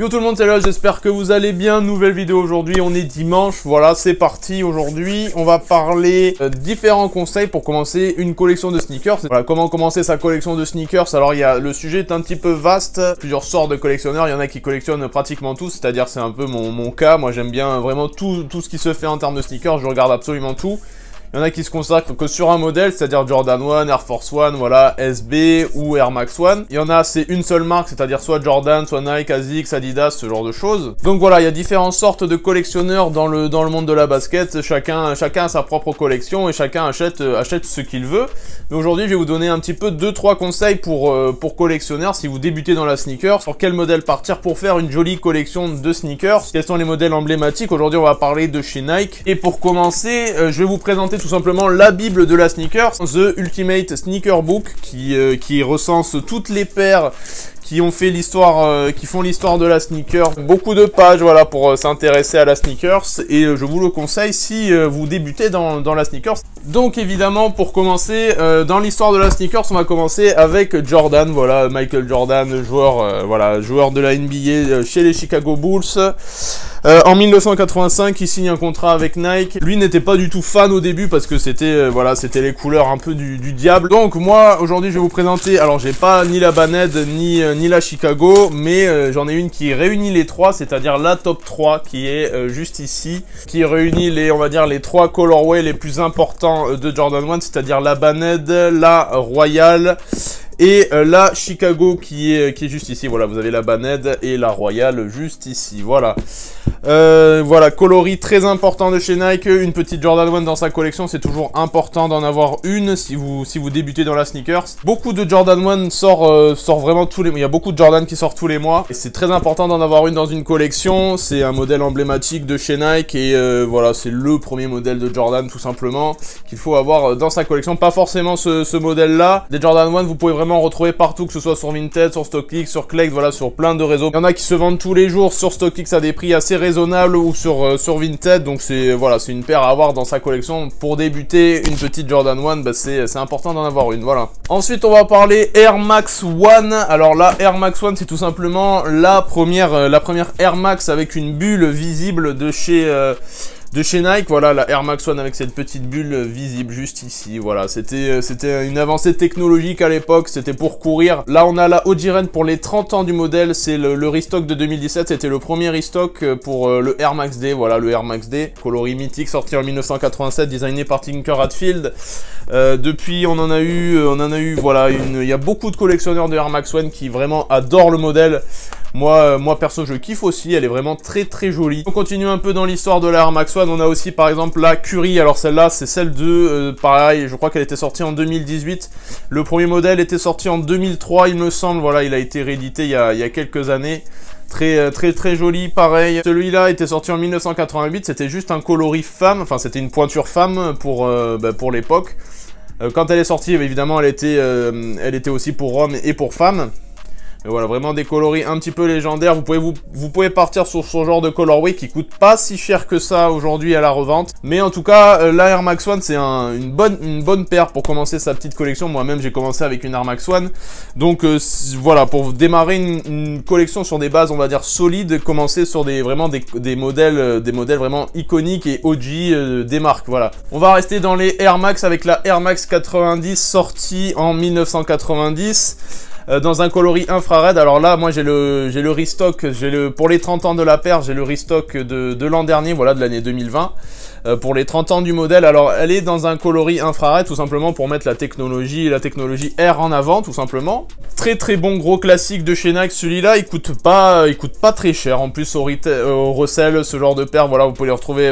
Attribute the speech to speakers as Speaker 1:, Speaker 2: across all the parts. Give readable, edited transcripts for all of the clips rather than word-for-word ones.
Speaker 1: Yo tout le monde, c'est là, j'espère que vous allez bien. Nouvelle vidéo aujourd'hui, on est dimanche, voilà, c'est parti. Aujourd'hui, on va parler différents conseils pour commencer une collection de sneakers. Voilà, comment commencer sa collection de sneakers. Alors, le sujet est un petit peu vaste, plusieurs sortes de collectionneurs. Il y en a qui collectionnent pratiquement tout, c'est-à-dire c'est un peu mon cas. Moi, j'aime bien vraiment tout ce qui se fait en termes de sneakers, je regarde absolument tout. Il y en a qui se consacrent que sur un modèle, c'est-à-dire Jordan 1, Air Force 1, voilà, SB ou Air Max 1. Il y en a, c'est une seule marque, c'est-à-dire soit Jordan, soit Nike, ASICS, Adidas, ce genre de choses. Donc voilà, il y a différentes sortes de collectionneurs dans le monde de la basket. Chacun a sa propre collection et chacun achète ce qu'il veut. Mais aujourd'hui, je vais vous donner un petit peu 2-3 conseils pour collectionneurs si vous débutez dans la sneaker. Sur quel modèle partir pour faire une jolie collection de sneakers. Quels sont les modèles emblématiques? Aujourd'hui, on va parler de chez Nike. Et pour commencer, je vais vous présenter tout simplement la bible de la sneaker, The Ultimate Sneaker Book, qui recense toutes les paires qui ont fait l'histoire, qui font l'histoire de la sneaker. Beaucoup de pages, voilà, pour s'intéresser à la sneakers, et je vous le conseille si vous débutez dans la sneakers. Donc évidemment, pour commencer, dans l'histoire de la sneakers, on va commencer avec Jordan, voilà, Michael Jordan, joueur de la NBA chez les Chicago Bulls. En 1985, il signe un contrat avec Nike. Lui n'était pas du tout fan au début parce que c'était c'était les couleurs un peu du diable. Donc moi, aujourd'hui, je vais vous présenter, alors j'ai pas ni la Banned ni la Chicago, mais j'en ai une qui réunit les trois, c'est-à-dire la top 3 qui est juste ici, qui réunit on va dire les trois colorways les plus importants de Jordan 1, c'est-à-dire la Banned, la Royal et la Chicago qui est juste ici. Voilà, vous avez la Banned et la Royal juste ici, voilà. Voilà, coloris très important de chez Nike. Une petite Jordan 1 dans sa collection, c'est toujours important d'en avoir une si vous débutez dans la sneakers. Beaucoup de Jordan 1 sort vraiment tous les mois. Il y a beaucoup de Jordan qui sortent tous les mois et c'est très important d'en avoir une dans une collection. C'est un modèle emblématique de chez Nike et voilà, c'est le premier modèle de Jordan tout simplement qu'il faut avoir dans sa collection. Pas forcément ce modèle là. Des Jordan 1 vous pouvez vraiment retrouver partout, que ce soit sur Vinted, sur StockX, sur Collect, voilà, sur plein de réseaux. Il y en a qui se vendent tous les jours sur StockX à des prix assez raisonnables ou sur Vinted, donc c'est une paire à avoir dans sa collection. Pour débuter une petite Jordan 1, bah c'est important d'en avoir une, voilà. Ensuite on va parler Air Max 1. Alors là, Air Max 1 c'est tout simplement la première Air Max avec une bulle visible de chez Nike, voilà, la Air Max 1 avec cette petite bulle visible juste ici, voilà, c'était une avancée technologique à l'époque, c'était pour courir. Là, on a la OG Ren pour les 30 ans du modèle, c'est le restock de 2017, c'était le premier restock pour le Air Max D, voilà, le Air Max D, coloris mythique, sorti en 1987, designé par Tinker Hatfield. Depuis, on en a eu, voilà, il y a beaucoup de collectionneurs de Air Max 1 qui vraiment adorent le modèle. Moi perso je kiffe aussi, elle est vraiment très très jolie. On continue un peu dans l'histoire de la Air Max 1, on a aussi par exemple la Curry, alors celle-là c'est celle de, pareil, je crois qu'elle était sortie en 2018. Le premier modèle était sorti en 2003 il me semble, voilà, il a été réédité il y a quelques années. Très joli, pareil. Celui-là était sorti en 1988, c'était juste un coloris femme, enfin c'était une pointure femme pour l'époque. Quand elle est sortie, évidemment elle était aussi pour hommes et pour femmes. Et voilà, vraiment des coloris un petit peu légendaires. Vous pouvez partir sur ce genre de colorway qui coûte pas si cher que ça aujourd'hui à la revente. Mais en tout cas, la Air Max 1 c'est une bonne paire pour commencer sa petite collection. Moi-même j'ai commencé avec une Air Max 1. Donc voilà, pour démarrer une collection sur des bases on va dire solides, commencer sur des modèles vraiment iconiques et OG des marques. Voilà. On va rester dans les Air Max avec la Air Max 90 sortie en 1990. Dans un coloris infrared. Alors là, moi j'ai le restock, pour les 30 ans de la paire, j'ai le restock de l'an dernier, voilà, de l'année 2020. Pour les 30 ans du modèle, alors elle est dans un coloris infrared, tout simplement pour mettre la technologie Air en avant, tout simplement. Très bon gros classique de chez Nike, celui-là, il coûte pas très cher. En plus au resell, ce genre de paire, voilà, vous pouvez les retrouver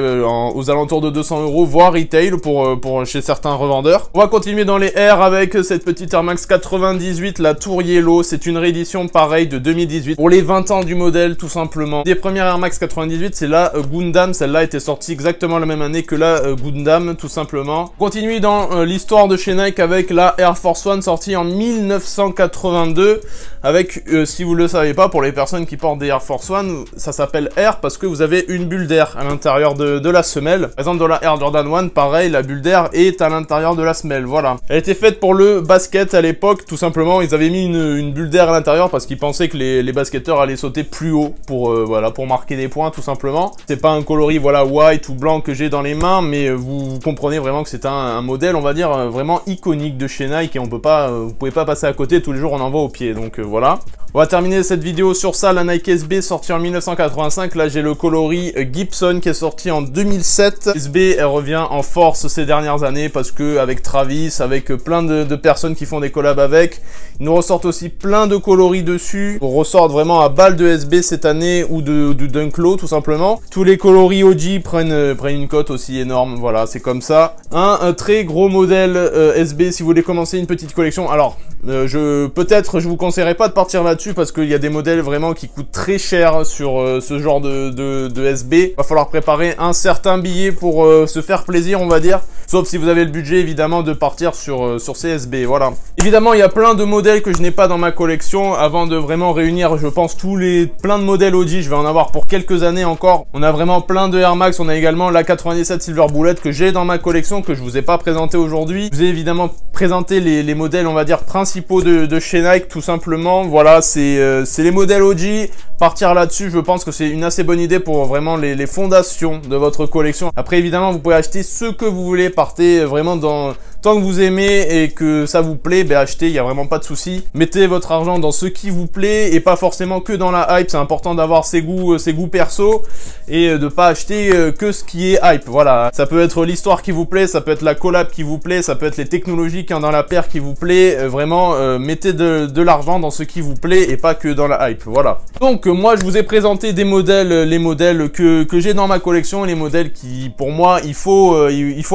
Speaker 1: aux alentours de 200 €, voire retail pour chez certains revendeurs. On va continuer dans les Air avec cette petite Air Max 98, la Tour Yellow. C'est une réédition pareille de 2018 pour les 20 ans du modèle, tout simplement. Des premières Air Max 98, c'est la Gundam, celle-là était sortie exactement la même même année que la Gundam, tout simplement. On continue dans l'histoire de chez Nike avec la Air Force One sortie en 1982, avec, si vous le savez pas, pour les personnes qui portent des Air Force One, ça s'appelle Air parce que vous avez une bulle d'air à l'intérieur de la semelle. Par exemple, dans la Air Jordan 1, pareil, la bulle d'air est à l'intérieur de la semelle, voilà. Elle était faite pour le basket à l'époque, tout simplement, ils avaient mis une bulle d'air à l'intérieur parce qu'ils pensaient que les basketteurs allaient sauter plus haut pour, voilà, pour marquer des points, tout simplement. C'est pas un coloris, voilà, white ou blanc que j'ai dans les mains, mais vous comprenez vraiment que c'est un modèle, on va dire, vraiment iconique de chez Nike et on peut pas, vous pouvez pas passer à côté, tous les jours on en voit au pied, donc voilà. On va terminer cette vidéo sur ça, la Nike SB sortie en 1985. Là, j'ai le coloris Gibson qui est sorti en 2007. SB, elle revient en force ces dernières années parce que avec Travis, avec plein de personnes qui font des collabs avec, ils nous ressortent aussi plein de coloris dessus. On ressort vraiment à balle de SB cette année ou de Dunklo tout simplement. Tous les coloris OG prennent une cote aussi énorme. Voilà, c'est comme ça. Un très gros modèle SB si vous voulez commencer une petite collection. Alors, peut-être je vous conseillerais pas de partir là-dessus parce qu'il y a des modèles vraiment qui coûtent très cher sur ce genre de SB. Va falloir préparer un certain billet pour se faire plaisir, on va dire. Sauf si vous avez le budget évidemment de partir sur ces SB, voilà. Évidemment, il y a plein de modèles que je n'ai pas dans ma collection. Avant de vraiment réunir, je pense, plein de modèles OG, je vais en avoir pour quelques années encore. On a vraiment plein de Air Max. On a également la 97 Silver Bullet que j'ai dans ma collection, que je vous ai pas présenté aujourd'hui. Je vous ai évidemment présenté les modèles, on va dire, principaux de chez Nike, tout simplement. Voilà, c'est les modèles OG. Partir là-dessus, je pense que c'est une assez bonne idée pour vraiment les fondations de votre collection. Après, évidemment, vous pouvez acheter ce que vous voulez. Partez vraiment tant que vous aimez et que ça vous plaît, ben achetez, il n'y a vraiment pas de souci. Mettez votre argent dans ce qui vous plaît et pas forcément que dans la hype. C'est important d'avoir ses goûts perso et de pas acheter que ce qui est hype. Voilà, ça peut être l'histoire qui vous plaît, ça peut être la collab qui vous plaît, ça peut être les technologies qu'il y a dans la paire qui vous plaît. Vraiment, mettez de l'argent dans ce qui vous plaît et pas que dans la hype. Voilà. Donc moi, je vous ai présenté des modèles, les modèles que j'ai dans ma collection, les modèles qui, pour moi, il faut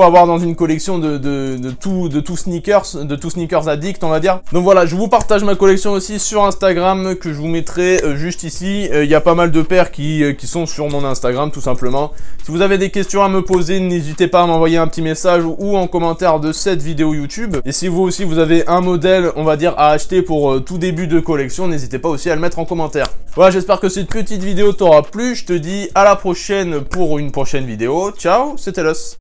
Speaker 1: avoir dans une collection de tout sneakers addict, on va dire. Donc voilà, je vous partage ma collection aussi sur Instagram que je vous mettrai juste ici. Il y a pas mal de paires qui sont sur mon Instagram tout simplement. Si vous avez des questions à me poser, n'hésitez pas à m'envoyer un petit message ou en commentaire de cette vidéo YouTube. Et si vous aussi vous avez un modèle, on va dire, à acheter pour tout début de collection, n'hésitez pas aussi à le mettre en commentaire. Voilà, j'espère que cette petite vidéo t'aura plu. Je te dis à la prochaine pour une prochaine vidéo. Ciao, c'était Los.